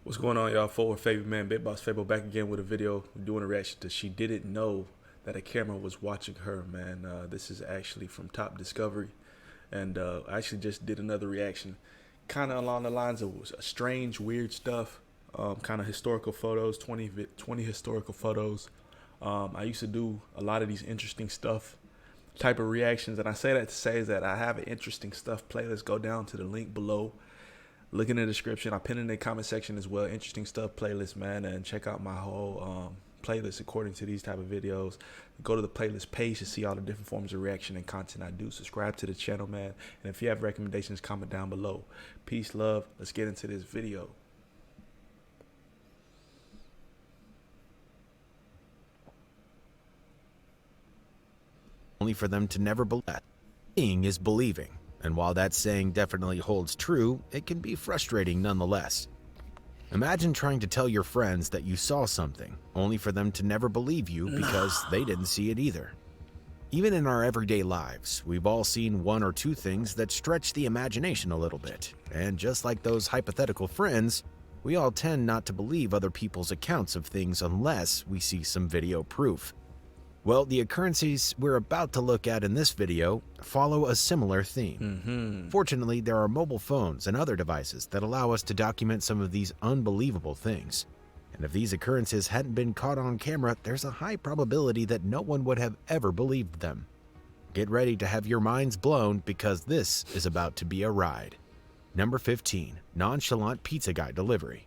What's going on, y'all? Forward favorite man, BigBossFabo, back again with a video doing a reaction to She Didn't Know That a Camera Was Watching Her, man. This is actually from Top Discovery, and I actually just did another reaction kind of along the lines of strange, weird stuff, kind of historical photos, 20 historical photos. I used to do a lot of these interesting stuff type of reactions, and I say that to say is that I have an interesting stuff playlist. Go down to the link below. Look in the description. I pin in the comment section as well. Interesting stuff playlist, man, and check out my whole playlist according to these type of videos. Go to the playlist page to see all the different forms of reaction and content I do. Subscribe to the channel, man, and if you have recommendations, comment down below. Peace, love. Let's get into this video. Only for them to never believe. Seeing is believing, and while that saying definitely holds true, it can be frustrating nonetheless. Imagine trying to tell your friends that you saw something, only for them to never believe you because they didn't see it either. Even in our everyday lives, we've all seen one or two things that stretch the imagination a little bit, and just like those hypothetical friends, we all tend not to believe other people's accounts of things unless we see some video proof. Well, the occurrences we're about to look at in this video follow a similar theme. Fortunately, there are mobile phones and other devices that allow us to document some of these unbelievable things. And if these occurrences hadn't been caught on camera, there's a high probability that no one would have ever believed them. Get ready to have your minds blown because this is about to be a ride. Number 15. Nonchalant pizza guy delivery.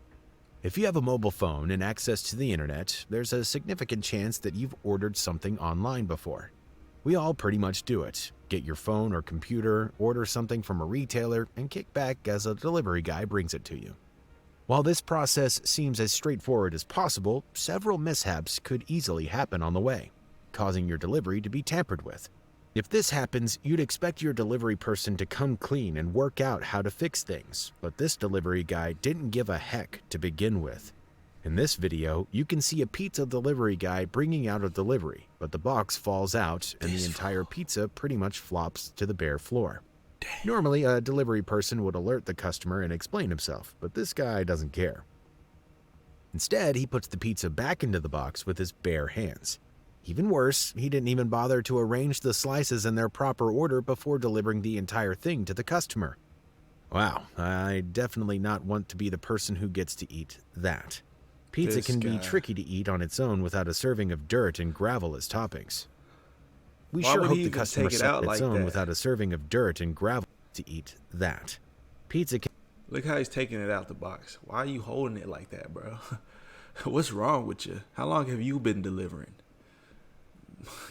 If you have a mobile phone and access to the internet, there's a significant chance that you've ordered something online before. We all pretty much do it. Get your phone or computer, order something from a retailer, and kick back as a delivery guy brings it to you. While this process seems as straightforward as possible, several mishaps could easily happen on the way, causing your delivery to be tampered with. If this happens, you'd expect your delivery person to come clean and work out how to fix things, but this delivery guy didn't give a heck to begin with. In this video, you can see a pizza delivery guy bringing out a delivery, but the box falls out and the entire pizza pretty much flops to the bare floor. Normally, a delivery person would alert the customer and explain himself, but this guy doesn't care. Instead, he puts the pizza back into the box with his bare hands. Even worse, he didn't even bother to arrange the slices in their proper order before delivering the entire thing to the customer. Wow, I definitely not want to be the person who gets to eat that. Pizza can be tricky to eat on its own without a serving of dirt and gravel as toppings. We sure hope the customer saw its own without a serving of dirt and gravel to eat that. Pizza can... Look how he's taking it out the box. Why are you holding it like that, bro? What's wrong with you? How long have you been delivering?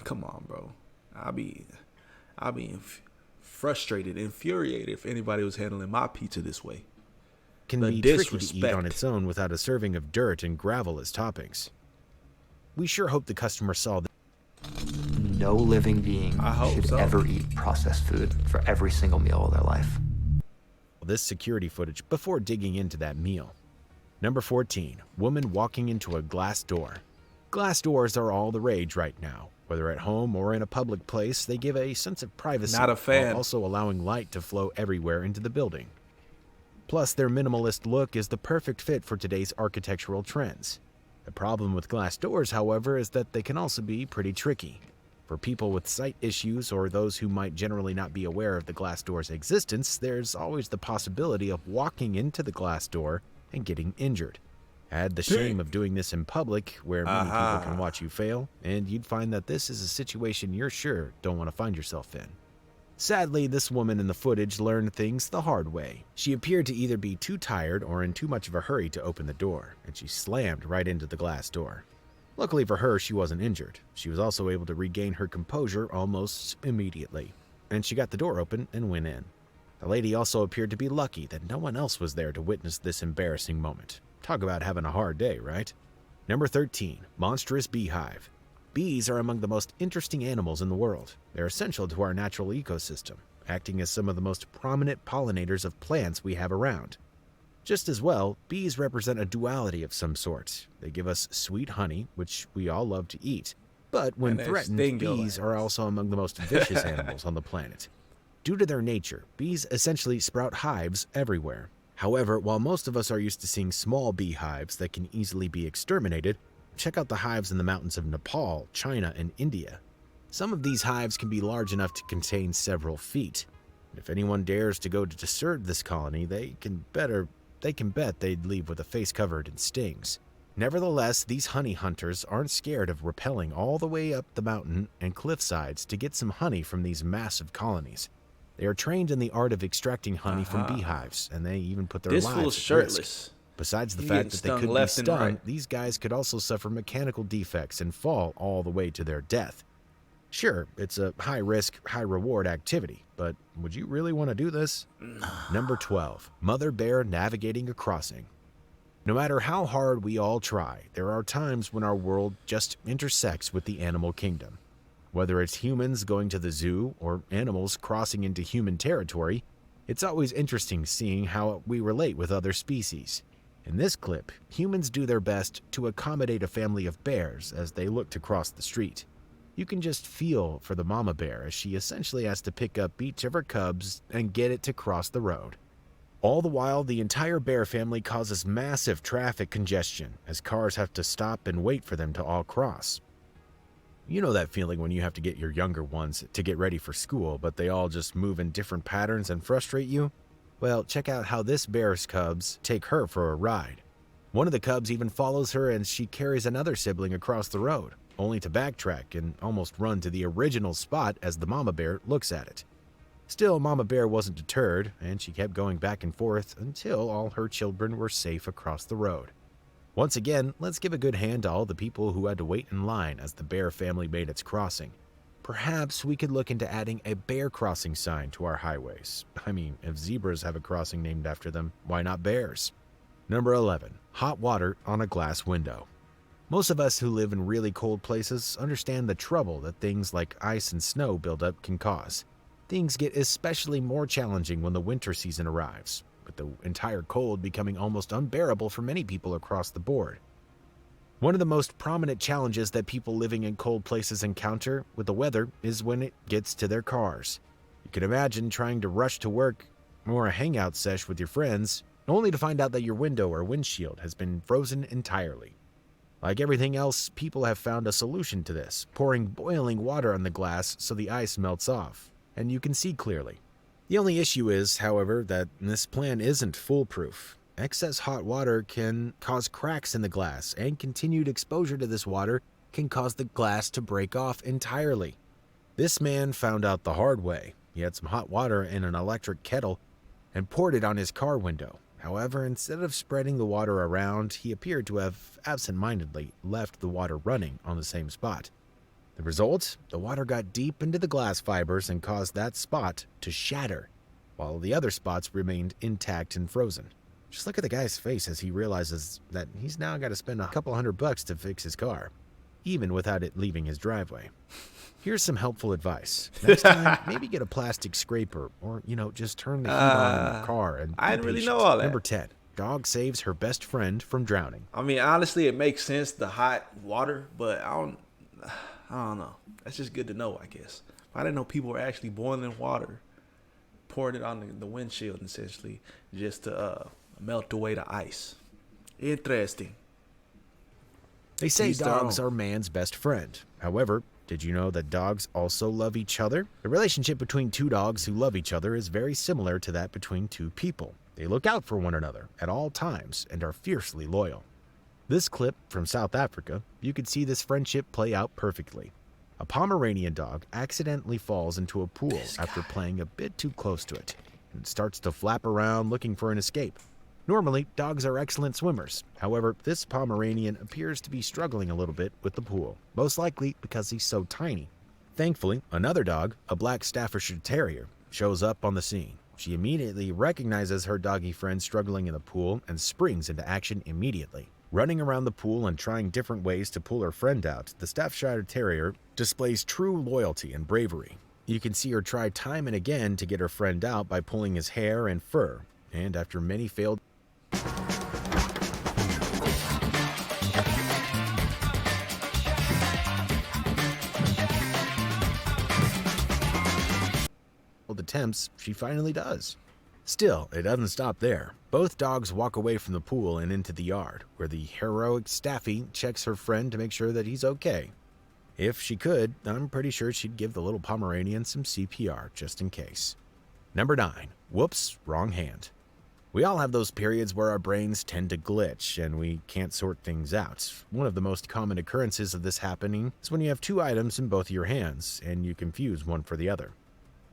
Come on, bro. I'll be frustrated, infuriated if anybody was handling my pizza this way. Can be tricky to eat on its own without a serving of dirt and gravel as toppings. We sure hope the customer saw that. No living being should ever eat processed food for every single meal of their life. This security footage before digging into that meal. Number 14. Woman walking into a glass door. Glass doors are all the rage right now. Whether at home or in a public place, they give a sense of privacy, not a fan, while also allowing light to flow everywhere into the building. Plus, their minimalist look is the perfect fit for today's architectural trends. The problem with glass doors, however, is that they can also be pretty tricky. For people with sight issues or those who might generally not be aware of the glass door's existence, there's always the possibility of walking into the glass door and getting injured. Add the shame of doing this in public, where many people can watch you fail, and you'd find that this is a situation you're sure don't want to find yourself in. Sadly, this woman in the footage learned things the hard way. She appeared to either be too tired or in too much of a hurry to open the door, and she slammed right into the glass door. Luckily for her, she wasn't injured. She was also able to regain her composure almost immediately, and she got the door open and went in. The lady also appeared to be lucky that no one else was there to witness this embarrassing moment. Talk about having a hard day, right? Number 13. Monstrous beehive. Bees are among the most interesting animals in the world. They're essential to our natural ecosystem, acting as some of the most prominent pollinators of plants we have around. Just as well, bees represent a duality of some sort. They give us sweet honey, which we all love to eat. But when threatened, bees are also among the most vicious animals on the planet. Due to their nature, bees essentially sprout hives everywhere. However, while most of us are used to seeing small beehives that can easily be exterminated, check out the hives in the mountains of Nepal, China, and India. Some of these hives can be large enough to contain several feet. If anyone dares to go to disturb this colony, they can bet they'd leave with a face covered in stings. Nevertheless, these honey hunters aren't scared of rappelling all the way up the mountain and cliff sides to get some honey from these massive colonies. They are trained in the art of extracting honey from beehives, and they even put their lives at risk. Shirtless. Besides the fact that they could be stung, these guys could also suffer mechanical defects and fall all the way to their death. Sure, it's a high-risk, high-reward activity, but would you really want to do this? Number 12. Mother Bear Navigating a Crossing. No matter how hard we all try, there are times when our world just intersects with the animal kingdom. Whether it's humans going to the zoo or animals crossing into human territory, it's always interesting seeing how we relate with other species. In this clip, humans do their best to accommodate a family of bears as they look to cross the street. You can just feel for the mama bear as she essentially has to pick up each of her cubs and get it to cross the road. All the while, the entire bear family causes massive traffic congestion as cars have to stop and wait for them to all cross. You know that feeling when you have to get your younger ones to get ready for school, but they all just move in different patterns and frustrate you? Well, check out how this bear's cubs take her for a ride. One of the cubs even follows her and she carries another sibling across the road, only to backtrack and almost run to the original spot as the mama bear looks at it. Still, Mama Bear wasn't deterred, and she kept going back and forth until all her children were safe across the road. Once again, let's give a good hand to all the people who had to wait in line as the bear family made its crossing. Perhaps we could look into adding a bear crossing sign to our highways. I mean, if zebras have a crossing named after them, why not bears? Number 11. Hot water on a glass window. Most of us who live in really cold places understand the trouble that things like ice and snow buildup can cause. Things get especially more challenging when the winter season arrives, with the entire cold becoming almost unbearable for many people across the board. One of the most prominent challenges that people living in cold places encounter with the weather is when it gets to their cars. You can imagine trying to rush to work or a hangout sesh with your friends, only to find out that your window or windshield has been frozen entirely. Like everything else, people have found a solution to this, pouring boiling water on the glass so the ice melts off, and you can see clearly. The only issue is, however, that this plan isn't foolproof. Excess hot water can cause cracks in the glass, and continued exposure to this water can cause the glass to break off entirely. This man found out the hard way. He had some hot water in an electric kettle and poured it on his car window. However, instead of spreading the water around, he appeared to have absent-mindedly left the water running on the same spot. The result? The water got deep into the glass fibers and caused that spot to shatter, while the other spots remained intact and frozen. Just look at the guy's face as he realizes that he's now got to spend a couple $100 to fix his car, even without it leaving his driveway. Here's some helpful advice. Next time, maybe get a plastic scraper or, just turn the heat on in your car. And I didn't really know all that. Number 10. Dog saves her best friend from drowning. I mean, honestly, it makes sense, the hot water, but I don't know. That's just good to know, I guess. I didn't know people were actually boiling water, pouring it on the windshield, essentially, just to melt away the ice. Interesting. They say dogs are man's best friend. However, did you know that dogs also love each other? The relationship between two dogs who love each other is very similar to that between two people. They look out for one another at all times and are fiercely loyal. This clip from South Africa, you could see this friendship play out perfectly. A Pomeranian dog accidentally falls into a pool after playing a bit too close to it and starts to flap around looking for an escape. Normally, dogs are excellent swimmers. However, this Pomeranian appears to be struggling a little bit with the pool, most likely because he's so tiny. Thankfully, another dog, a black Staffordshire Terrier, shows up on the scene. She immediately recognizes her doggy friend struggling in the pool and springs into action immediately. Running around the pool and trying different ways to pull her friend out, the Staffordshire Terrier displays true loyalty and bravery. You can see her try time and again to get her friend out by pulling his hair and fur, and after many failed attempts, she finally does. Still, it doesn't stop there. Both dogs walk away from the pool and into the yard, where the heroic Staffy checks her friend to make sure that he's okay. If she could, I'm pretty sure she'd give the little Pomeranian some CPR just in case. Number 9. Whoops, wrong hand. We all have those periods where our brains tend to glitch and we can't sort things out. One of the most common occurrences of this happening is when you have 2 items in both of your hands and you confuse one for the other.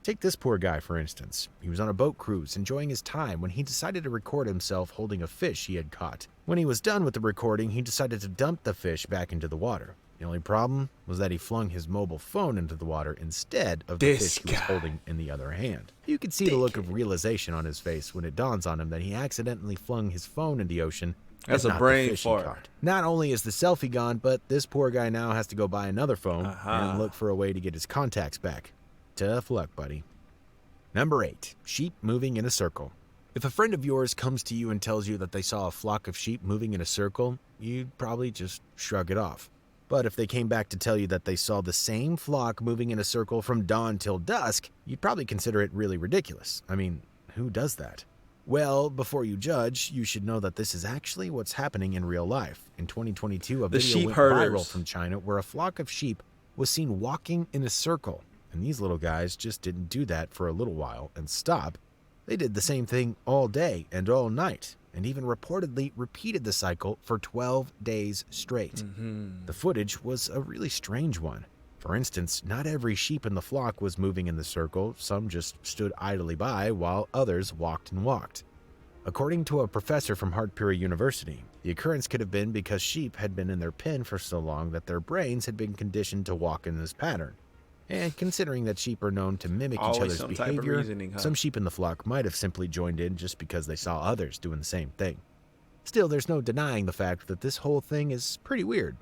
Take this poor guy, for instance. He was on a boat cruise enjoying his time when he decided to record himself holding a fish he had caught. When he was done with the recording, he decided to dump the fish back into the water. The only problem was that he flung his mobile phone into the water instead of the fish he was holding in the other hand. You can see the look of realization on his face when it dawns on him that he accidentally flung his phone in the ocean. That's a brain fart. Not only is the selfie gone, but this poor guy now has to go buy another phone and look for a way to get his contacts back. Tough luck, buddy. Number 8. Sheep moving in a circle. If a friend of yours comes to you and tells you that they saw a flock of sheep moving in a circle, you'd probably just shrug it off. But if they came back to tell you that they saw the same flock moving in a circle from dawn till dusk, you'd probably consider it really ridiculous. I mean, who does that? Well, before you judge, you should know that this is actually what's happening in real life. In 2022, a video went viral from China where a flock of sheep was seen walking in a circle. And these little guys just didn't do that for a little while and stop. They did the same thing all day and all night, and even reportedly repeated the cycle for 12 days straight. The footage was a really strange one. For instance, not every sheep in the flock was moving in the circle. Some just stood idly by while others walked and walked. According to a professor from Hartpury University, the occurrence could have been because sheep had been in their pen for so long that their brains had been conditioned to walk in this pattern. And considering that sheep are known to mimic each other's behavior, some sheep in the flock might have simply joined in just because they saw others doing the same thing. Still, there's no denying the fact that this whole thing is pretty weird.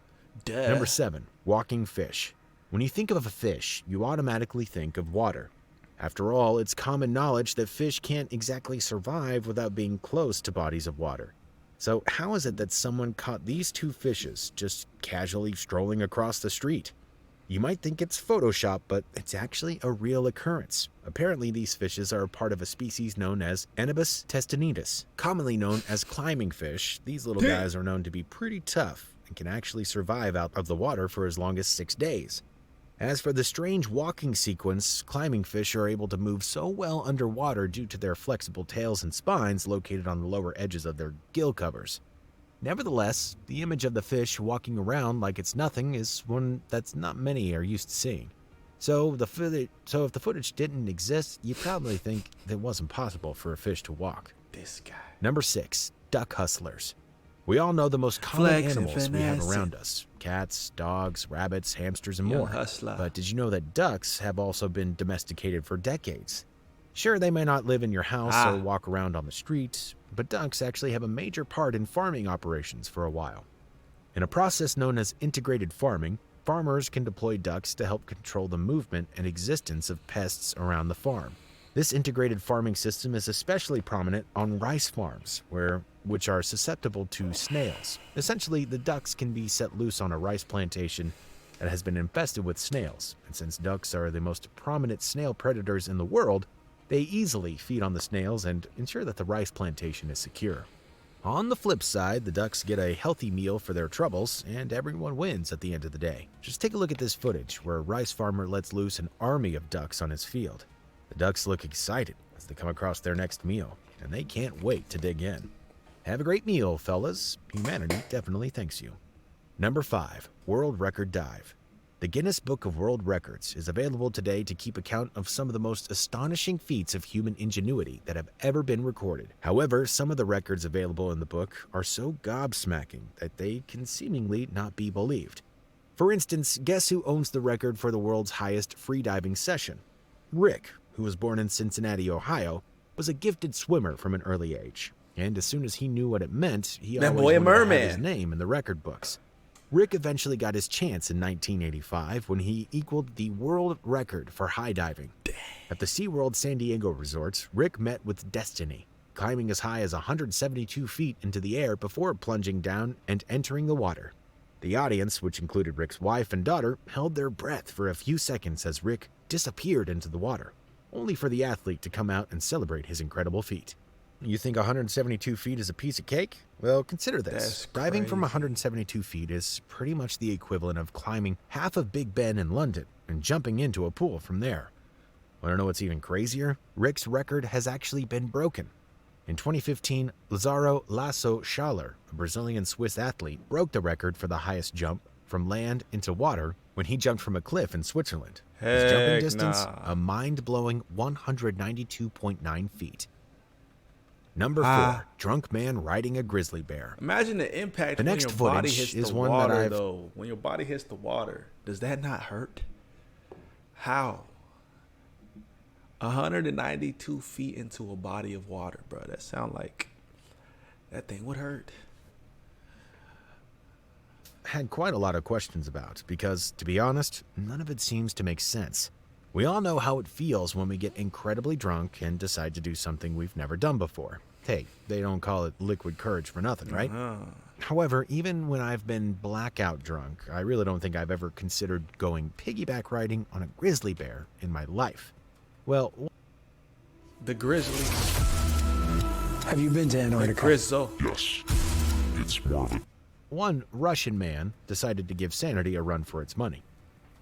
Number 7. Walking fish. When you think of a fish, you automatically think of water. After all, it's common knowledge that fish can't exactly survive without being close to bodies of water. So how is it that someone caught these 2 fishes just casually strolling across the street? You might think it's Photoshop, but it's actually a real occurrence. Apparently, these fishes are a part of a species known as Anubis testinitis. Commonly known as climbing fish, these little guys are known to be pretty tough and can actually survive out of the water for as long as 6 days. As for the strange walking sequence, climbing fish are able to move so well underwater due to their flexible tails and spines located on the lower edges of their gill covers. Nevertheless, the image of the fish walking around like it's nothing is one that's not many are used to seeing. So if the footage didn't exist, you'd probably think it wasn't possible for a fish to walk. This guy. Number 6. Duck hustlers. We all know the most common animals we have around us. Cats, dogs, rabbits, hamsters, and more. But did you know that ducks have also been domesticated for decades? Sure, they may not live in your house or walk around on the streets, but ducks actually have a major part in farming operations for a while. In a process known as integrated farming, farmers can deploy ducks to help control the movement and existence of pests around the farm. This integrated farming system is especially prominent on rice farms, which are susceptible to snails. Essentially, the ducks can be set loose on a rice plantation that has been infested with snails, and since ducks are the most prominent snail predators in the world, they easily feed on the snails and ensure that the rice plantation is secure. On the flip side, the ducks get a healthy meal for their troubles, and everyone wins at the end of the day. Just take a look at this footage where a rice farmer lets loose an army of ducks on his field. The ducks look excited as they come across their next meal, and they can't wait to dig in. Have a great meal, fellas. Humanity definitely thanks you. Number 5. World Record Dive. The Guinness Book of World Records is available today to keep account of some of the most astonishing feats of human ingenuity that have ever been recorded. However, some of the records available in the book are so gobsmacking that they can seemingly not be believed. For instance, guess who owns the record for the world's highest freediving session? Rick, who was born in Cincinnati, Ohio, was a gifted swimmer from an early age. And as soon as he knew what it meant, he always wanted to have his name in the record books. Rick eventually got his chance in 1985 when he equaled the world record for high diving. At the SeaWorld San Diego resorts, Rick met with destiny, climbing as high as 172 feet into the air before plunging down and entering the water. The audience, which included Rick's wife and daughter, held their breath for a few seconds as Rick disappeared into the water. only for the athlete to come out and celebrate his incredible feat. You think 172 feet is a piece of cake? Well, consider this. That's Diving from crazy. 172 feet is pretty much the equivalent of climbing half of Big Ben in London and jumping into a pool from there. Want to know what's even crazier? Rick's record has actually been broken. In 2015, Lazaro Lasso Schaller, a Brazilian-Swiss athlete, broke the record for the highest jump from land into water when he jumped from a cliff in Switzerland. His jumping Heck distance, nah. a mind-blowing 192.9 feet. Number 4, drunk man riding a grizzly bear. Imagine the impact The when next your body footage hits is the one that water, I've- though. When your body hits the water, does that not hurt? How? 192 feet into a body of water, bro. That sound like that thing would hurt. Had quite a lot of questions about because, to be honest, none of it seems to make sense. We all know how it feels when we get incredibly drunk and decide to do something we've never done before. Hey, they don't call it liquid courage for nothing, right? However, even when I've been blackout drunk, I really don't think I've ever considered going piggyback riding on a grizzly bear in my life. Well, The Grizzly. Have you been to Antarctica? Grizzle. Yes. It's more of a one Russian man decided to give sanity a run for its money.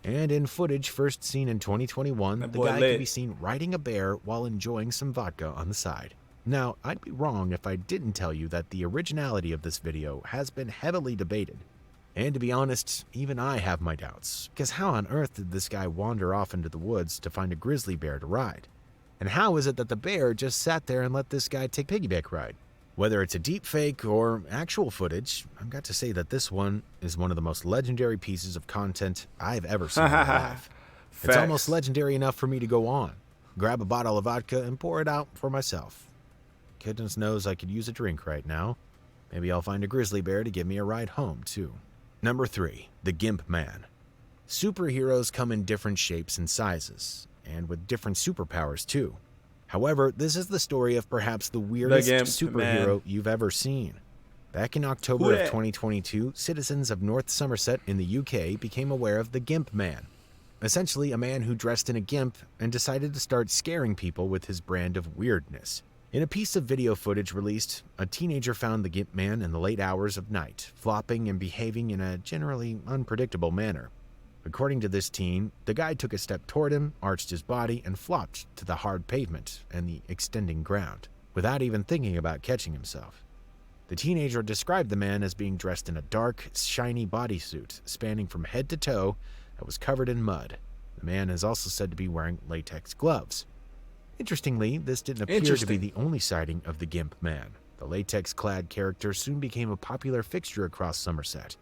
And in footage first seen in 2021, That the boy guy lit. could be seen riding a bear while enjoying some vodka on the side. Now, I'd be wrong if I didn't tell you that the originality of this video has been heavily debated. And to be honest, even I have my doubts. Because how on earth did this guy wander off into the woods to find a grizzly bear to ride? And how is it that the bear just sat there and let this guy take piggyback ride? Whether it's a deep fake or actual footage, I've got to say that this one is one of the most legendary pieces of content I've ever seen in my life. It's Facts. almost legendary enough for me to go on, grab a bottle of vodka and pour it out for myself. Goodness knows I could use a drink right now. Maybe I'll find a grizzly bear to give me a ride home, too. Number 3, the Gimp Man. Superheroes come in different shapes and sizes, and with different superpowers, too. However, this is the story of perhaps the weirdest Gimp superhero Man. you've ever seen. Back in October Who of dat? 2022, citizens of North Somerset in the UK became aware of the Gimp Man. Essentially, a man who dressed in a gimp and decided to start scaring people with his brand of weirdness. In a piece of video footage released, a teenager found the Gimp Man in the late hours of night, flopping and behaving in a generally unpredictable manner. According to this teen, the guy took a step toward him, arched his body, and flopped to the hard pavement and the extending ground, without even thinking about catching himself. The teenager described the man as being dressed in a dark, shiny bodysuit, spanning from head to toe, that was covered in mud. The man is also said to be wearing latex gloves. Interestingly, this didn't appear to be the only sighting of the Gimp Man. The latex-clad character soon became a popular fixture across Somerset,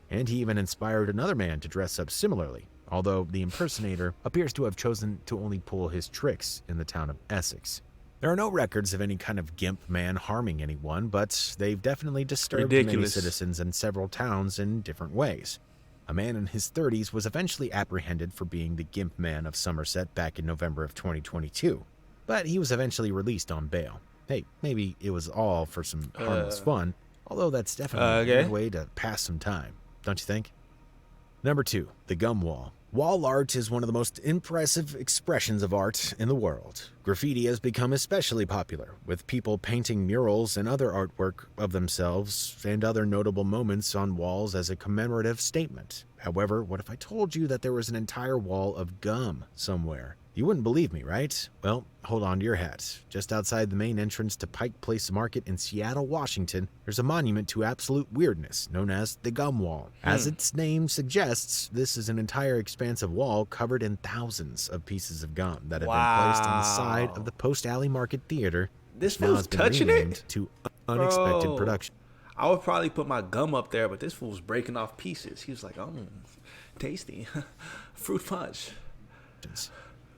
and he even inspired another man to dress up similarly, although the impersonator appears to have chosen to only pull his tricks in the town of Essex. There are no records of any kind of Gimp Man harming anyone, but they've definitely disturbed many Ridiculous. citizens in several towns in different ways. A man in his 30s was eventually apprehended for being the Gimp Man of Somerset back in November of 2022, but he was eventually released on bail. Hey, maybe it was all for some harmless fun, although that's definitely a okay. good way to pass some time, don't you think? Number 2, the gum wall. Wall art is one of the most impressive expressions of art in the world. Graffiti has become especially popular, with people painting murals and other artwork of themselves and other notable moments on walls as a commemorative statement. However, what if I told you that there was an entire wall of gum somewhere? You wouldn't believe me, right? Well, hold on to your hat. Just outside the main entrance to Pike Place Market in Seattle, Washington, there's a monument to absolute weirdness known as the Gum Wall. As its name suggests, this is an entire expanse of wall covered in thousands of pieces of gum that have been placed on the side of the Post Alley Market Theater. This Now fool's has been touching renamed it? to Unexpected Bro. Production. I would probably put my gum up there, but this fool's breaking off pieces. He was like, oh, tasty. Fruit punch.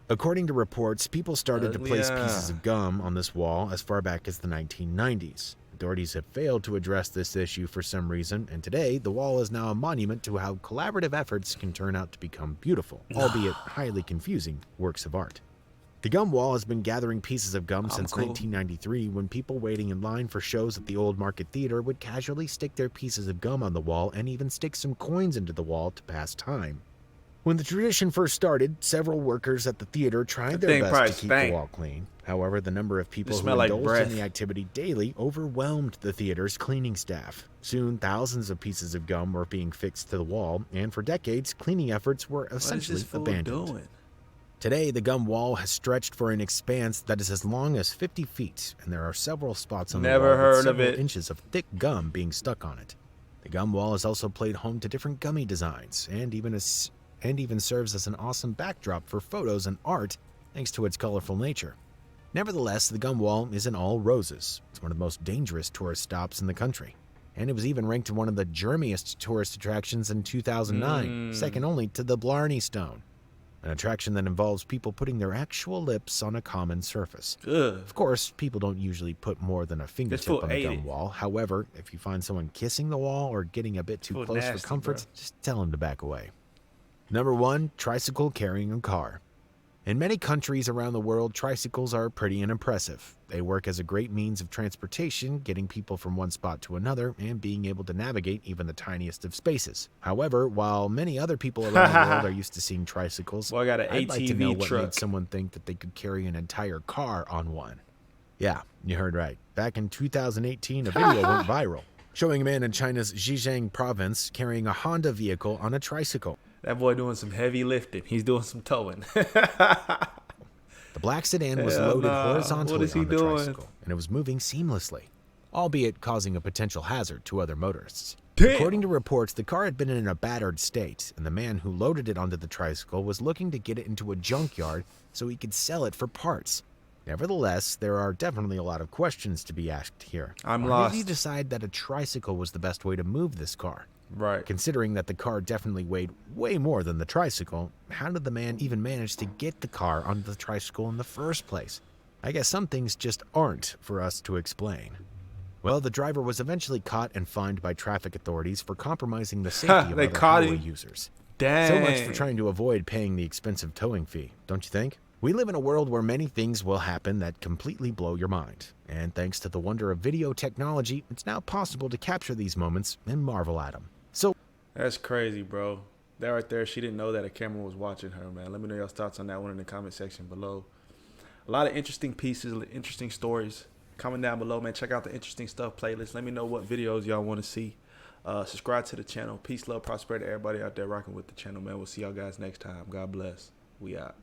According to reports, people started to place Yeah. pieces of gum on this wall as far back as the 1990s. Authorities have failed to address this issue for some reason, and today the wall is now a monument to how collaborative efforts can turn out to become beautiful, albeit highly confusing, works of art. The gum wall has been gathering pieces of gum since cool. 1993, when people waiting in line for shows at the Old Market Theater would casually stick their pieces of gum on the wall and even stick some coins into the wall to pass time. When the tradition first started, several workers at the theater tried their best to keep the wall clean. However, the number of people who indulged in the activity daily overwhelmed the theater's cleaning staff. Soon, thousands of pieces of gum were being fixed to the wall, and for decades, cleaning efforts were essentially abandoned. Today, the gum wall has stretched for an expanse that is as long as 50 feet, and there are several spots on the wall with several inches of thick gum being stuck on it. The gum wall is also played home to different gummy designs, and even serves as an awesome backdrop for photos and art thanks to its colorful nature. Nevertheless, the gum wall isn't all roses. It's one of the most dangerous tourist stops in the country, and it was even ranked one of the germiest tourist attractions in 2009, second only to the Blarney Stone, an attraction that involves people putting their actual lips on a common surface. Of course, people don't usually put more than a fingertip on the gum wall. However, if you find someone kissing the wall or getting a bit too close for comfort, just tell them to back away. Number 1, tricycle carrying a car. In many countries around the world, tricycles are pretty unimpressive. They work as a great means of transportation, getting people from one spot to another, and being able to navigate even the tiniest of spaces. However, while many other people around the world are used to seeing tricycles, I'd like to know what made someone think that they could carry an entire car on one. Yeah, you heard right. Back in 2018, a video went viral, showing a man in China's Zhejiang province carrying a Honda vehicle on a tricycle. That boy doing some heavy lifting. He's doing some towing. The black sedan was loaded horizontally on the tricycle, and it was moving seamlessly, albeit causing a potential hazard to other motorists. According to reports, the car had been in a battered state, and the man who loaded it onto the tricycle was looking to get it into a junkyard so he could sell it for parts. Nevertheless, there are definitely a lot of questions to be asked here. I'm lost. Did he decide that a tricycle was the best way to move this car? Right. Considering that the car definitely weighed way more than the tricycle, how did the man even manage to get the car onto the tricycle in the first place? I guess some things just aren't for us to explain. Well, the driver was eventually caught and fined by traffic authorities for compromising the safety of other highway users. Dang. So much for trying to avoid paying the expensive towing fee, don't you think? We live in a world where many things will happen that completely blow your mind. And thanks to the wonder of video technology, it's now possible to capture these moments and marvel at them. That's crazy, bro. That right there, she didn't know that a camera was watching her, man. Let me know your thoughts on that one in the comment section below. A lot of interesting pieces, interesting stories. Comment down below, man. Check out the interesting stuff playlist. Let me know what videos y'all want to see. Subscribe to the channel. Peace, love, prosperity to everybody out there rocking with the channel, man. We'll see y'all guys next time. God bless. We out.